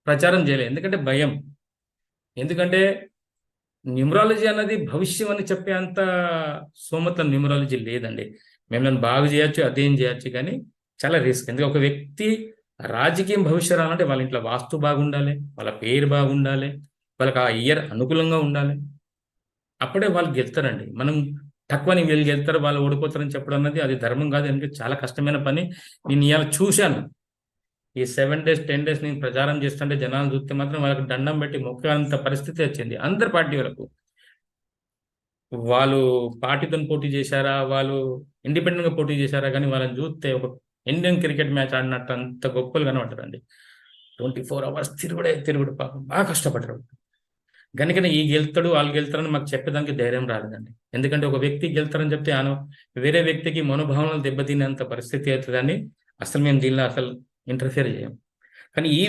ప్రచారం చేయలేదు. ఎందుకంటే భయం. ఎందుకంటే న్యూమరాలజీ అన్నది భవిష్యం అని చెప్పే అంత సోమత న్యూమరాలజీ లేదండి. మిమ్మల్ని బాగు చేయొచ్చు, అదేం చేయొచ్చు, కానీ చాలా రిస్క్. ఎందుకంటే ఒక వ్యక్తి రాజకీయం భవిష్యత్ రావాలంటే వాళ్ళ ఇంట్లో వాస్తు బాగుండాలి, వాళ్ళ పేరు బాగుండాలి, వాళ్ళకి ఆ ఇయర్ అనుకూలంగా ఉండాలి. అప్పుడే వాళ్ళు గెలుతారండి. మనం తక్కువని వీళ్ళు గెలుతారు, వాళ్ళు ఓడిపోతారని చెప్పడం అన్నది అది ధర్మం కాదు. ఎందుకంటే చాలా కష్టమైన పని. నేను ఇవాళ చూశాను. ఈ 7 days 10 days నేను ప్రచారం చేస్తుంటే జనాలు చూస్తే మాత్రం వాళ్ళకి దండం పెట్టి మొక్కేంత పరిస్థితి వచ్చింది. అందరి పార్టీ వరకు వాళ్ళు పార్టీతో పోటీ చేశారా, వాళ్ళు ఇండిపెండెంట్ గా పోటీ చేశారా, కానీ వాళ్ళని చూస్తే ఒక ఇండియన్ క్రికెట్ మ్యాచ్ ఆడినట్టు అంత గొప్పలు కనబడ్డారండి. 24 hours తిరుగుడే తిరుగుడు, పాపం బాగా కష్టపడ్డారు. కనుకనే ఈ గెలుతాడు వాళ్ళు గెలుతారని మాకు చెప్పేదానికి ధైర్యం రాలేదండి. ఎందుకంటే ఒక వ్యక్తి గెలుతారని చెప్తే వేరే వ్యక్తికి మనోభావనలు దెబ్బతినేంత పరిస్థితి అవుతుందని అసలు మేము దీనిలో అసలు ఇంటర్ఫియర్ చేయం. కానీ ఈ